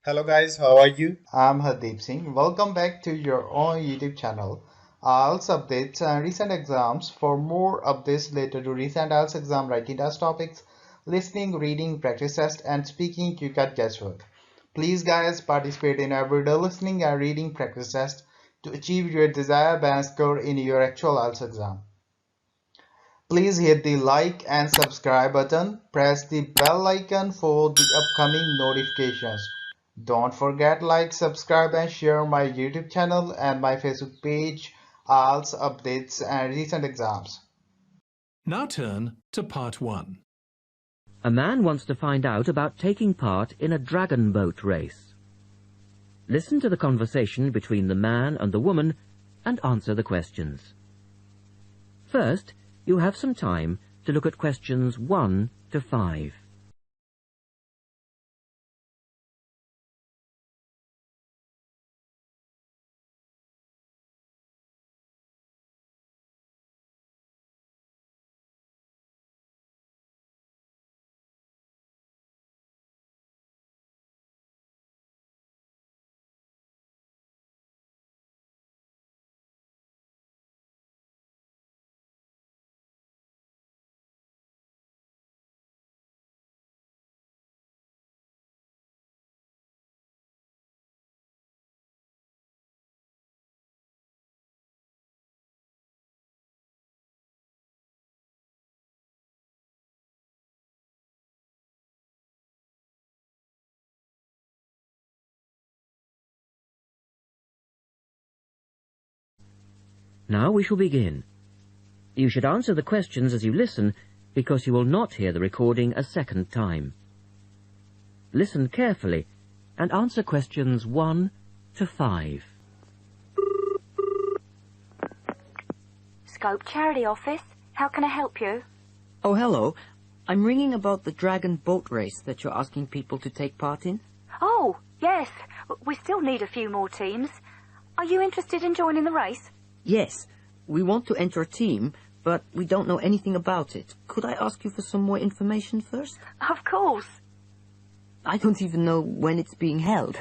Hello guys, how are you? I'm Hardeep Singh. Welcome back to your own YouTube channel. IELTS updates and recent exams. For more updates related to recent IELTS exam writing test topics, listening, reading, practice test, and speaking, you got guesswork. Please guys participate in everyday listening and reading practice test to achieve your desired band score in your actual IELTS exam. Please hit the like and subscribe button. Press the bell icon for the upcoming notifications. Don't forget like, subscribe and share my YouTube channel and my Facebook page, IELTS updates and recent exams. Now turn to part 1. A man wants to find out about taking part in a dragon boat race. Listen to the conversation between the man and the woman and answer the questions. First, you have some time to look at questions 1 to 5. Now we shall begin. You should answer the questions as you listen, because you will not hear the recording a second time. Listen carefully and answer questions 1 to 5. Scope Charity Office. How can I help you? Oh, hello. I'm ringing about the dragon boat race that you're asking people to take part in. Oh, yes. We still need a few more teams. Are you interested in joining the race? Yes, we want to enter a team, but we don't know anything about it. Could I ask you for some more information first? Of course. I don't even know when it's being held.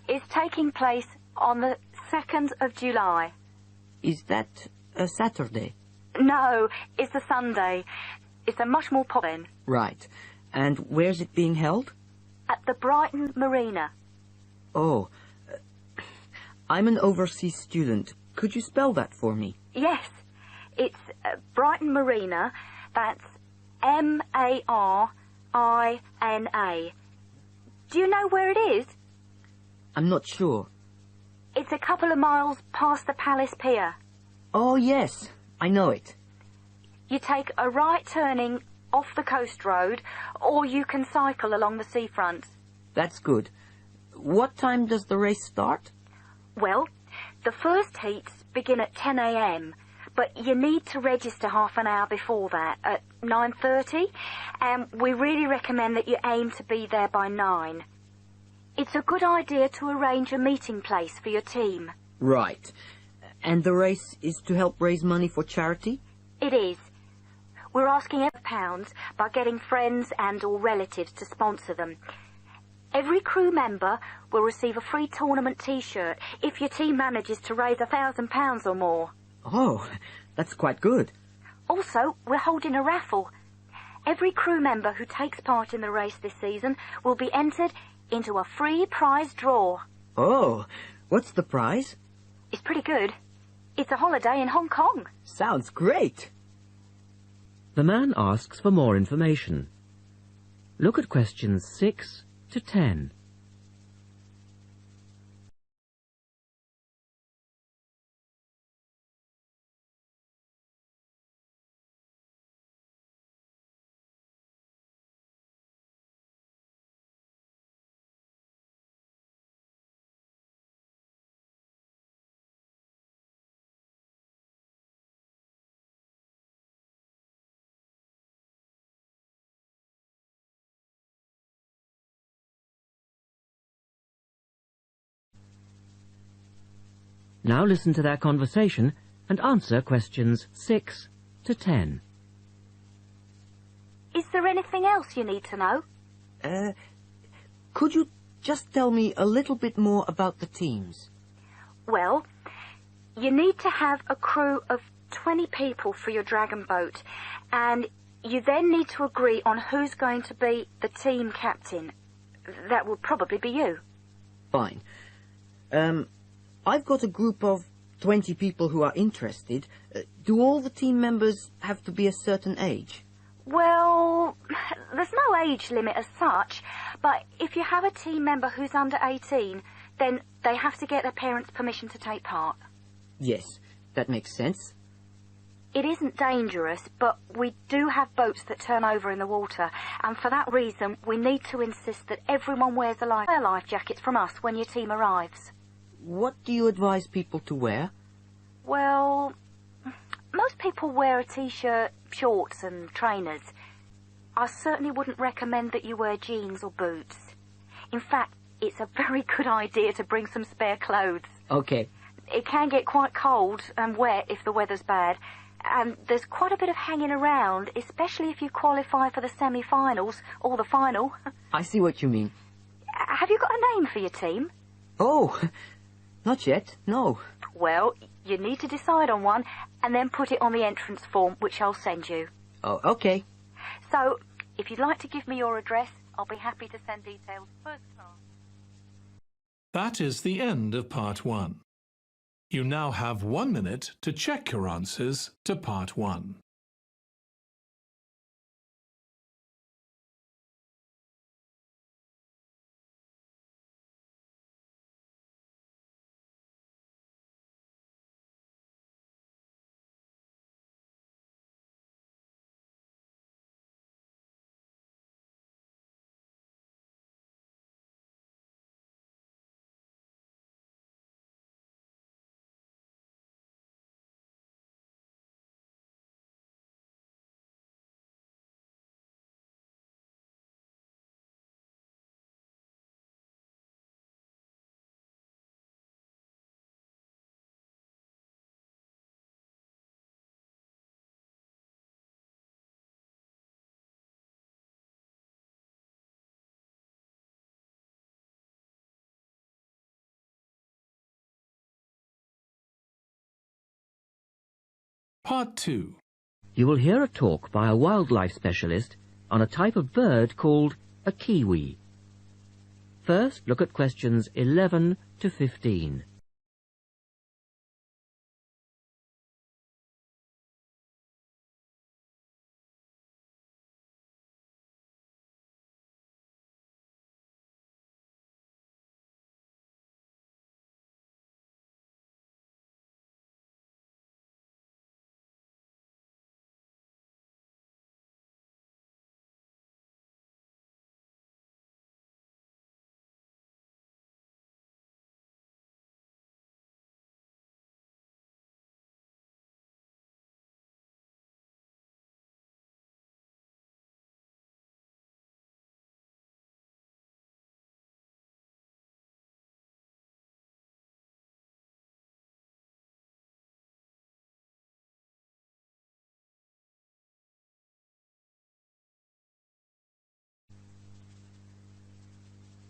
It's taking place on the 2nd of July. Is that a Saturday? No, it's a Sunday. It's a much more popular Right. And where's it being held? at the Brighton Marina. Oh, I'm an overseas student. Could you spell that for me? Yes, it's Brighton Marina. That's Marina. Do you know where it is? I'm not sure. It's a couple of miles past the Palace Pier. Oh, yes, I know it. You take a right turning off the coast road, or you can cycle along the seafront. That's good. What time does the race start? Well, the first heats begin at 10 a.m, but you need to register half an hour before that, at 9:30, and we really recommend that you aim to be there by 9. It's a good idea to arrange a meeting place for your team. Right. And the race is to help raise money for charity? It is. We're asking £1 by getting friends and or relatives to sponsor them. Every crew member will receive a free tournament T-shirt if your team manages to raise £1,000 or more. Oh, that's quite good. Also, we're holding a raffle. Every crew member who takes part in the race this season will be entered into a free prize draw. Oh, what's the prize? It's pretty good. It's a holiday in Hong Kong. Sounds great. The man asks for more information. Look at questions 6 to 10. Now listen to their conversation and answer questions 6 to 10. Is there anything else you need to know? Could you just tell me a little bit more about the teams? Well, you need to have a crew of 20 people for your dragon boat, and you then need to agree on who's going to be the team captain. That will probably be you. Fine. I've got a group of 20 people who are interested. Do all the team members have to be a certain age? Well, there's no age limit as such, but if you have a team member who's under 18, then they have to get their parents' permission to take part. Yes, that makes sense. It isn't dangerous, but we do have boats that turn over in the water, and for that reason we need to insist that everyone wears their life jackets from us when your team arrives. What do you advise people to wear? Well, most people wear a t-shirt, shorts and trainers. I certainly wouldn't recommend that you wear jeans or boots. In fact, it's a very good idea to bring some spare clothes. Okay. It can get quite cold and wet if the weather's bad, and there's quite a bit of hanging around, especially if you qualify for the semi-finals or the final. I see what you mean. Have you got a name for your team? Oh, not yet, no. Well, you need to decide on one and then put it on the entrance form, which I'll send you. Oh, okay. So, if you'd like to give me your address, I'll be happy to send details first class. That is the end of Part 1. You now have 1 minute to check your answers to Part 1. Part 2. You will hear a talk by a wildlife specialist on a type of bird called a kiwi. First, look at questions 11 to 15.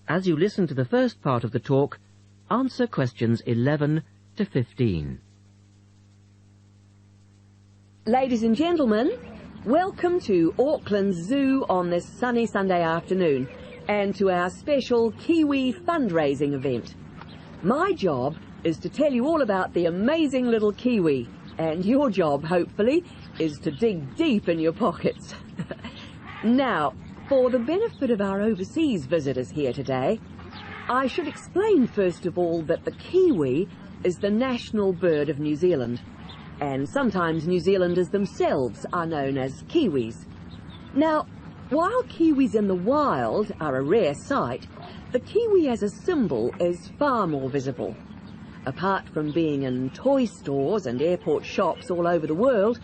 As you listen to the first part of the talk, answer questions 11 to 15. Ladies and gentlemen, welcome to Auckland Zoo on this sunny Sunday afternoon and to our special Kiwi fundraising event. My job is to tell you all about the amazing little Kiwi, and your job, hopefully, is to dig deep in your pockets. Now, for the benefit of our overseas visitors here today, I should explain first of all that the Kiwi is the national bird of New Zealand, and sometimes New Zealanders themselves are known as Kiwis. Now, while Kiwis in the wild are a rare sight, the Kiwi as a symbol is far more visible. Apart from being in toy stores and airport shops all over the world,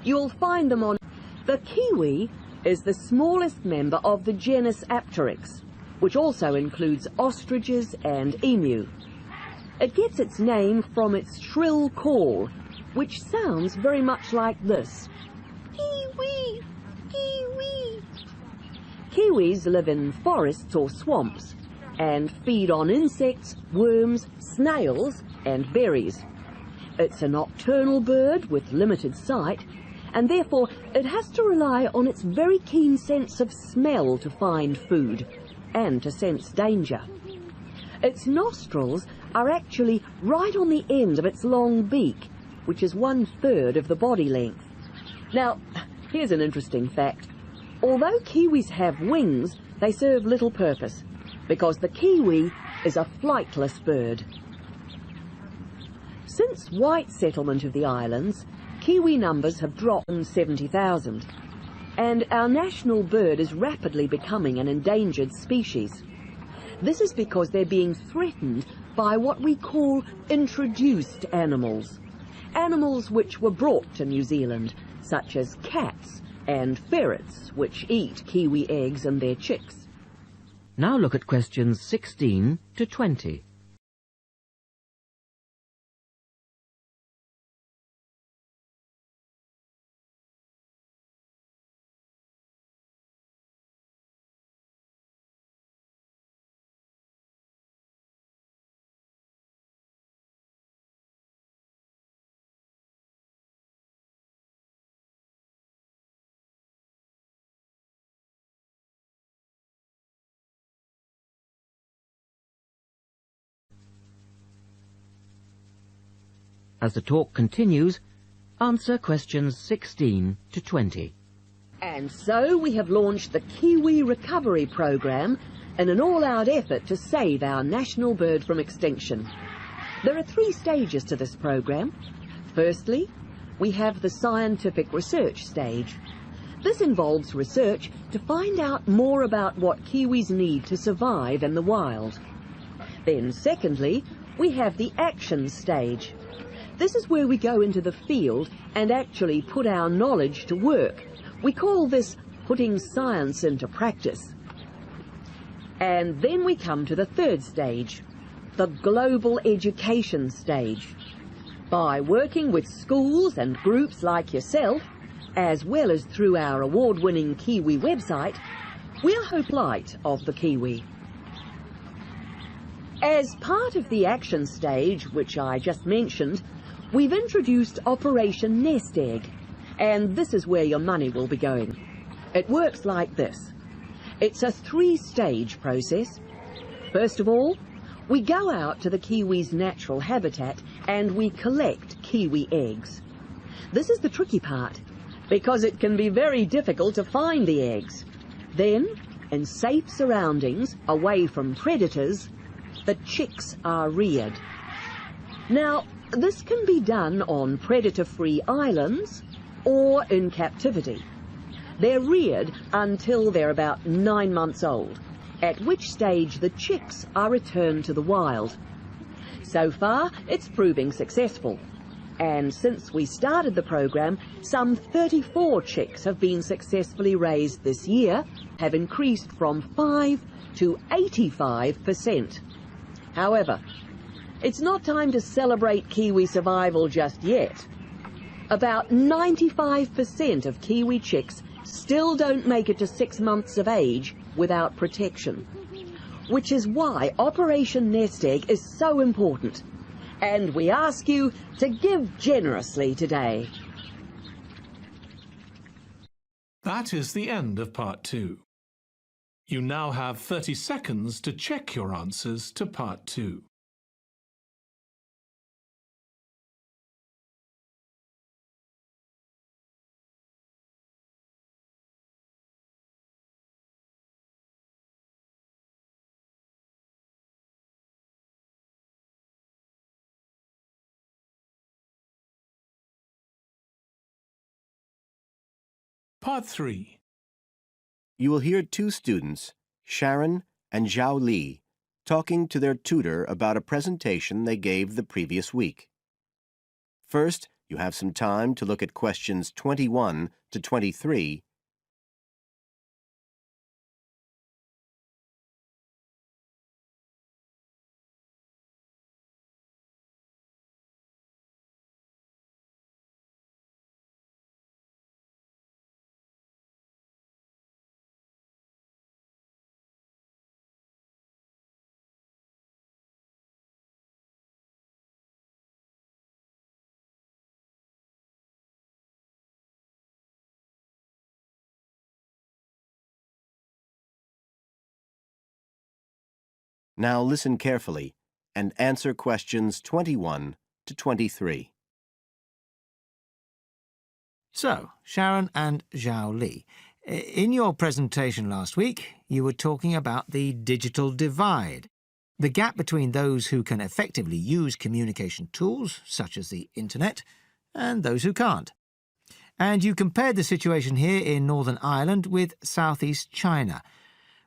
you'll find them on... The Kiwi is the smallest member of the genus Apteryx, which also includes ostriches and emu. It gets its name from its shrill call, which sounds very much like this. Kiwi! Kiwi! Kiwis live in forests or swamps, and feed on insects, worms, snails and berries. It's a nocturnal bird with limited sight, and therefore it has to rely on its very keen sense of smell to find food and to sense danger. Its nostrils are actually right on the end of its long beak, which is 1/3 of the body length. Now, here's an interesting fact. Although kiwis have wings, they serve little purpose, because the kiwi is a flightless bird. Since white settlement of the islands, kiwi numbers have dropped from 70,000, and our national bird is rapidly becoming an endangered species. This is because they're being threatened by what we call introduced animals, animals which were brought to New Zealand, such as cats and ferrets, which eat kiwi eggs and their chicks. Now look at questions 16 to 20. As the talk continues, answer questions 16 to 20. And so we have launched the Kiwi Recovery Program in an all-out effort to save our national bird from extinction. There are 3 stages to this program. Firstly, we have the scientific research stage. This involves research to find out more about what kiwis need to survive in the wild. Then secondly, we have the action stage. This is where we go into the field and actually put our knowledge to work. We call this putting science into practice. And then we come to the 3rd stage, the global education stage. By working with schools and groups like yourself, as well as through our award-winning Kiwi website, we're Hope Light of the Kiwi. As part of the action stage, which I just mentioned, we've introduced Operation Nest Egg, and this is where your money will be going. It works like this. It's a 3-stage process. First of all, we go out to the kiwi's natural habitat and we collect kiwi eggs. This is the tricky part, because it can be very difficult to find the eggs. Then, in safe surroundings, away from predators, the chicks are reared. Now, this can be done on predator-free islands or in captivity. They're reared until they're about 9 months old, at which stage the chicks are returned to the wild. So far, it's proving successful. And since we started the program, some 34 chicks have been successfully raised this year, have increased from 5 to 85%. However, it's not time to celebrate kiwi survival just yet. About 95% of kiwi chicks still don't make it to 6 months of age without protection, which is why Operation Nest Egg is so important. And we ask you to give generously today. That is the end of part 2. You now have 30 seconds to check your answers to part 2. Part 3. You will hear 2 students, Sharon and Zhao Li, talking to their tutor about a presentation they gave the previous week. First, you have some time to look at questions 21 to 23 Now listen carefully and answer questions 21 to 23. So, Sharon and Zhao Li, in your presentation last week, you were talking about the digital divide, the gap between those who can effectively use communication tools, such as the internet, and those who can't. And you compared the situation here in Northern Ireland with southeast China.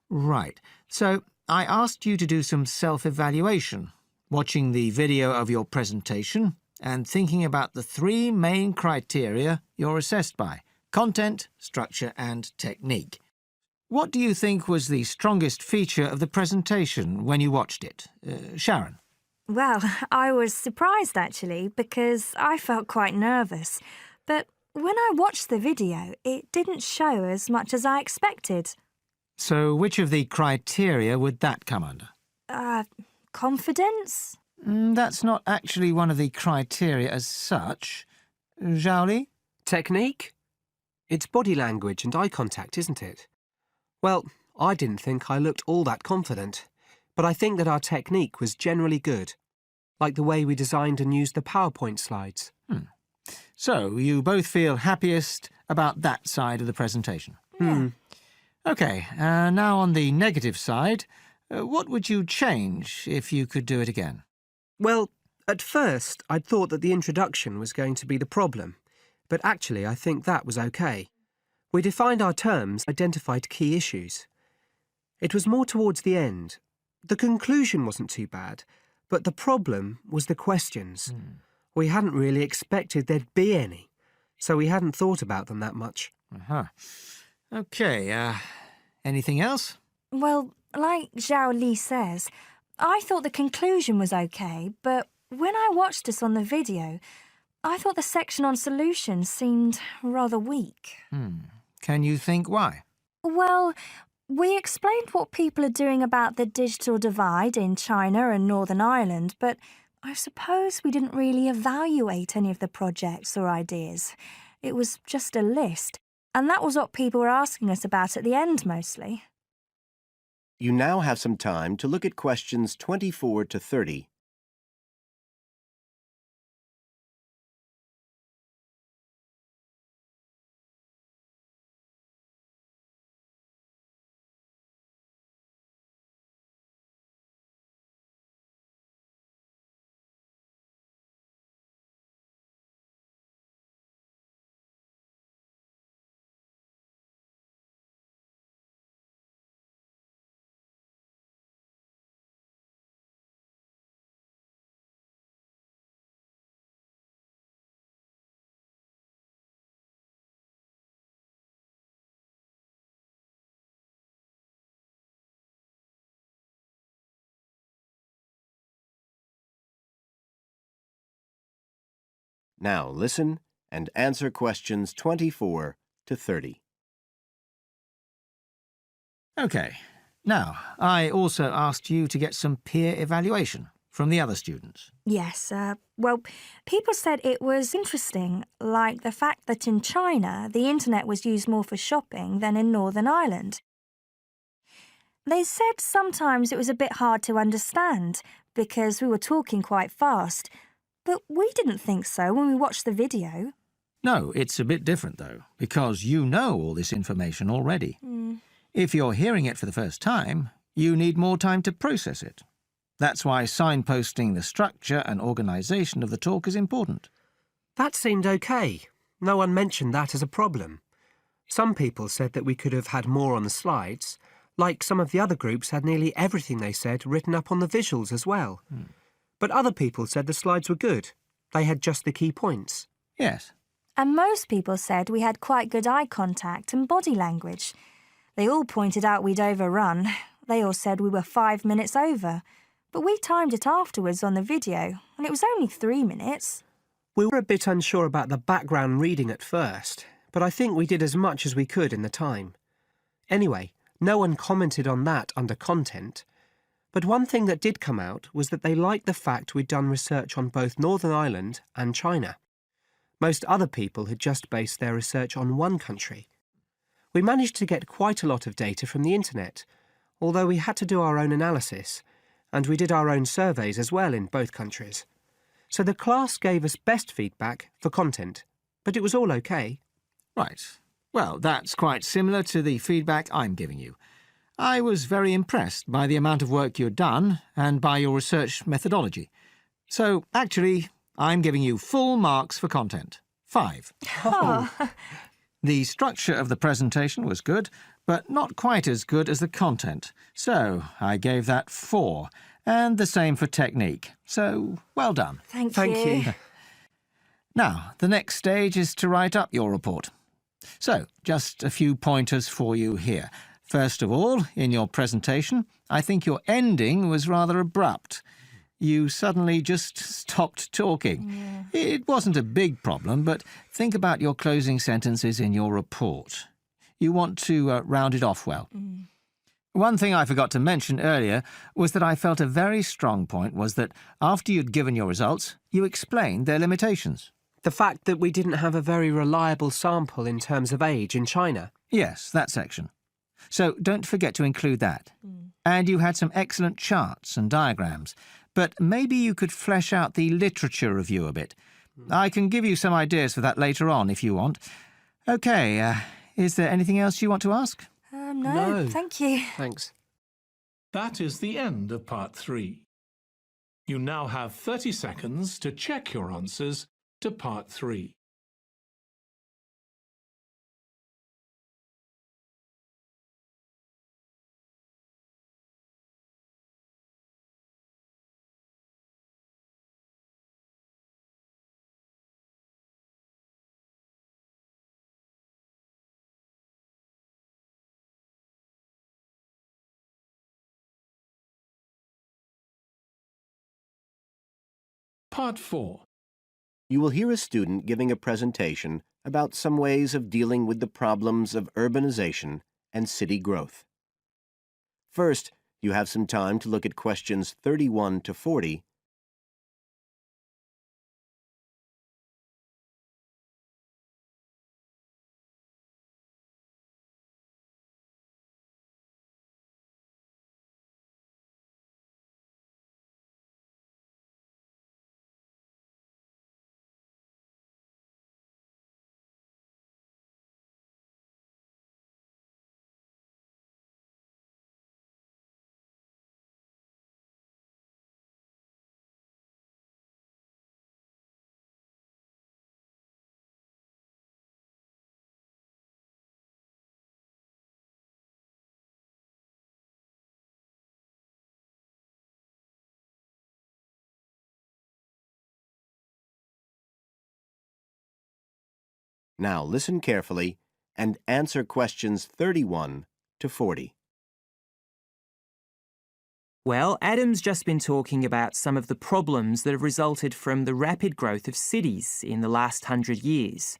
Right. So I asked you to do some self-evaluation, watching the video of your presentation and thinking about the three main criteria you're assessed by: content, structure and technique. What do you think was the strongest feature of the presentation when you watched it? Sharon? Well, I was surprised actually, because I felt quite nervous. But when I watched the video, it didn't show as much as I expected. So which of the criteria would that come under? Confidence? That's not actually one of the criteria as such. Zhao Li? Technique? It's body language and eye contact, isn't it? Well, I didn't think I looked all that confident, but I think that our technique was generally good, like the way we designed and used the PowerPoint slides. So you both feel happiest about that side of the presentation? Yeah. OK, now on the negative side, what would you change if you could do it again? Well, at first I'd thought that the introduction was going to be the problem, but actually I think that was OK. We defined our terms, identified key issues. It was more towards the end. The conclusion wasn't too bad, but the problem was the questions. We hadn't really expected there'd be any, so we hadn't thought about them that much. OK, anything else? Well, like Zhao Li says, I thought the conclusion was okay, but when I watched this on the video, I thought the section on solutions seemed rather weak. Can you think why? Well, we explained what people are doing about the digital divide in China and Northern Ireland, but I suppose we didn't really evaluate any of the projects or ideas. It was just a list, and that was what people were asking us about at the end mostly. You now have some time to look at questions 24 to 30. Now listen and answer questions 24 to 30. OK. Now, I also asked you to get some peer evaluation from the other students. Yes, well, people said it was interesting, like the fact that in China, the internet was used more for shopping than in Northern Ireland. They said sometimes it was a bit hard to understand because we were talking quite fast, but we didn't think so when we watched the video. No, it's a bit different, though, because you know all this information already. If you're hearing it for the first time, you need more time to process it. That's why signposting the structure and organisation of the talk is important. That seemed OK. No one mentioned that as a problem. Some people said that we could have had more on the slides, like some of the other groups had nearly everything they said written up on the visuals as well. But other people said the slides were good. They had just the key points. Yes. And most people said we had quite good eye contact and body language. They all pointed out we'd overrun. They all said we were 5 minutes over. But we timed it afterwards on the video, and it was only 3 minutes. We were a bit unsure about the background reading at first, but I think we did as much as we could in the time. Anyway, no one commented on that under content. But one thing that did come out was that they liked the fact we'd done research on both Northern Ireland and China. Most other people had just based their research on one country. We managed to get quite a lot of data from the internet, although we had to do our own analysis, and we did our own surveys as well in both countries. So the class gave us best feedback for content, but it was all okay. Right. Well, that's quite similar to the feedback I'm giving you. I was very impressed by the amount of work you'd done and by your research methodology. So, actually, I'm giving you full marks for content. 5. Oh. The structure of the presentation was good, but not quite as good as the content. So, I gave that 4. And the same for technique. So, well done. Thank you. Now, the next stage is to write up your report. So, just a few pointers for you here. First of all, in your presentation, I think your ending was rather abrupt. You suddenly just stopped talking. Yeah. It wasn't a big problem, but think about your closing sentences in your report. You want to round it off well. One thing I forgot to mention earlier was that I felt a very strong point was that after you'd given your results, you explained their limitations. The fact that we didn't have a very reliable sample in terms of age in China. Yes, that section. So don't forget to include that. And you had some excellent charts and diagrams, but maybe you could flesh out the literature review a bit. I can give you some ideas for that later on if you want. OK, is there anything else you want to ask? No, thank you. Thanks. That is the end of part 3. You now have 30 seconds to check your answers to part 3. Part 4. You will hear a student giving a presentation about some ways of dealing with the problems of urbanization and city growth. First, you have some time to look at questions 31 to 40. Now listen carefully and answer questions 31 to 40. Well, Adam's just been talking about some of the problems that have resulted from the rapid growth of cities in the last 100 years.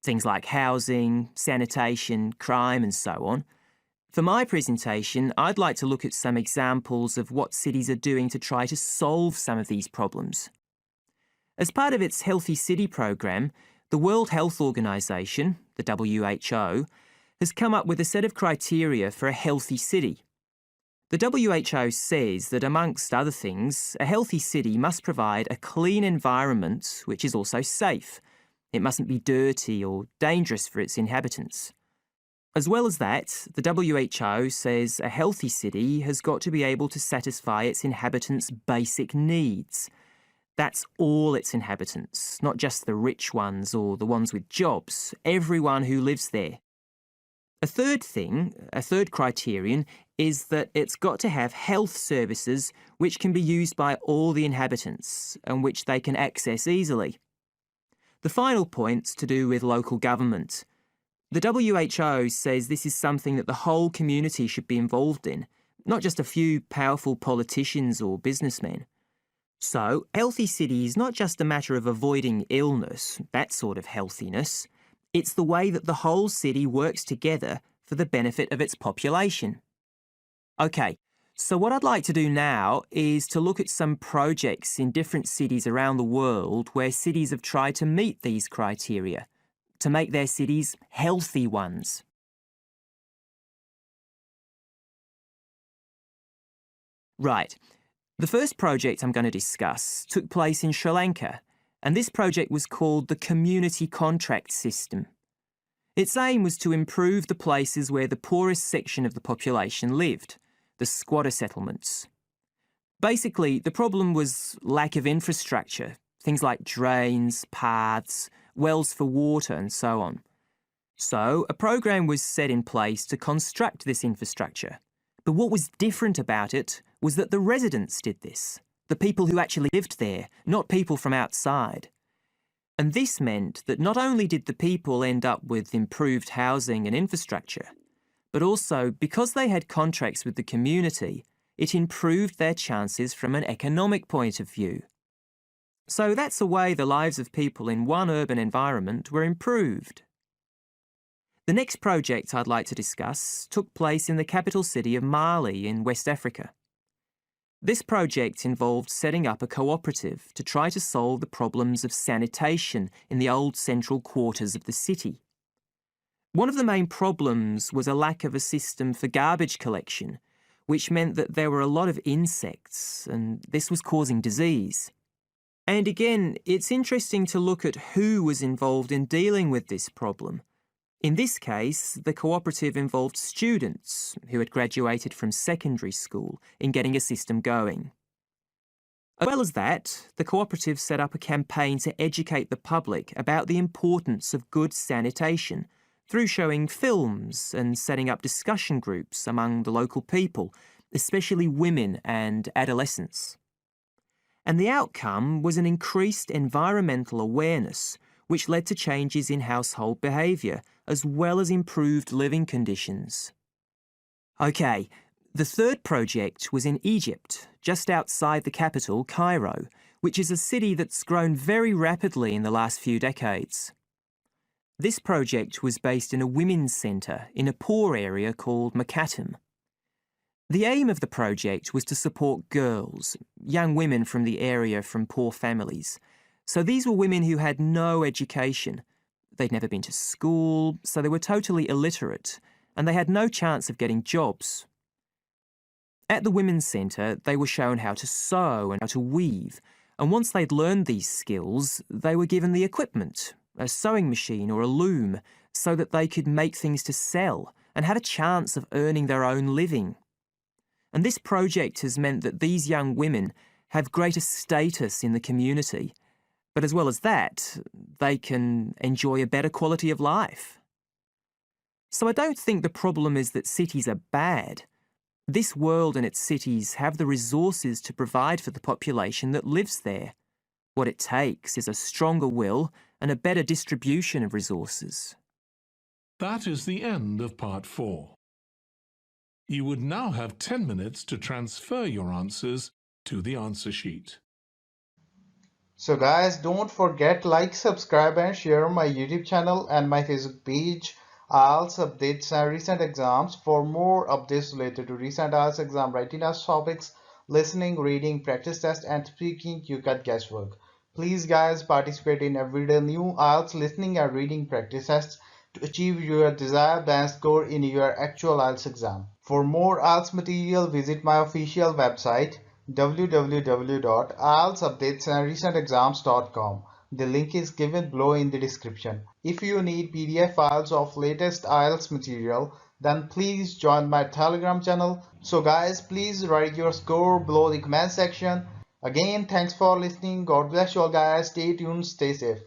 Things like housing, sanitation, crime and so on. For my presentation, I'd like to look at some examples of what cities are doing to try to solve some of these problems. As part of its Healthy City program, the World Health Organization, the WHO, has come up with a set of criteria for a healthy city. The WHO says that, amongst other things, a healthy city must provide a clean environment which is also safe. It mustn't be dirty or dangerous for its inhabitants. As well as that, the WHO says a healthy city has got to be able to satisfy its inhabitants' basic needs. That's all its inhabitants, not just the rich ones or the ones with jobs, everyone who lives there. A third criterion, is that it's got to have health services which can be used by all the inhabitants and which they can access easily. The final point's to do with local government. The WHO says this is something that the whole community should be involved in, not just a few powerful politicians or businessmen. So, healthy city is not just a matter of avoiding illness, that sort of healthiness. It's the way that the whole city works together for the benefit of its population. OK, so what I'd like to do now is to look at some projects in different cities around the world where cities have tried to meet these criteria, to make their cities healthy ones. Right. The first project I'm going to discuss took place in Sri Lanka, and this project was called the Community Contract System. Its aim was to improve the places where the poorest section of the population lived, the squatter settlements. Basically, the problem was lack of infrastructure, things like drains, paths, wells for water and so on. So, a program was set in place to construct this infrastructure. But what was different about it was that the residents did this, the people who actually lived there, not people from outside. And this meant that not only did the people end up with improved housing and infrastructure, but also, because they had contracts with the community, it improved their chances from an economic point of view. So that's the way the lives of people in one urban environment were improved. The next project I'd like to discuss took place in the capital city of Mali in West Africa. This project involved setting up a cooperative to try to solve the problems of sanitation in the old central quarters of the city. One of the main problems was a lack of a system for garbage collection, which meant that there were a lot of insects, and this was causing disease. And again, it's interesting to look at who was involved in dealing with this problem. In this case, the cooperative involved students who had graduated from secondary school in getting a system going. As well as that, the cooperative set up a campaign to educate the public about the importance of good sanitation through showing films and setting up discussion groups among the local people, especially women and adolescents. And the outcome was an increased environmental awareness, which led to changes in household behaviour, as well as improved living conditions. OK, the third project was in Egypt, just outside the capital, Cairo, which is a city that's grown very rapidly in the last few decades. This project was based in a women's centre in a poor area called Makatam. The aim of the project was to support girls, young women from the area from poor families. So these were women who had no education. They'd never been to school, so they were totally illiterate, and they had no chance of getting jobs. At the women's centre, they were shown how to sew and how to weave, and once they'd learned these skills, they were given the equipment, a sewing machine or a loom, so that they could make things to sell and had a chance of earning their own living. And this project has meant that these young women have greater status in the community, but as well as that, they can enjoy a better quality of life. So I don't think the problem is that cities are bad. This world and its cities have the resources to provide for the population that lives there. What it takes is a stronger will and a better distribution of resources. That is the end of part 4. You would now have 10 minutes to transfer your answers to the answer sheet. So guys, don't forget like, subscribe and share my YouTube channel and my Facebook page. IELTS updates and recent exams. For more updates related to recent IELTS exam writing as topics, listening, reading, practice test and speaking, you got guesswork. Please guys, participate in everyday new IELTS listening and reading practice tests to achieve your desired band score in your actual IELTS exam. For more IELTS material, visit my official website www.ieltsupdatesandrecentexams.com. The link is given below in the description. If you need PDF files of latest IELTS material, then please join my Telegram channel. So guys, please write your score below the comment section. Again, thanks for listening. God bless you all guys. Stay tuned, stay safe.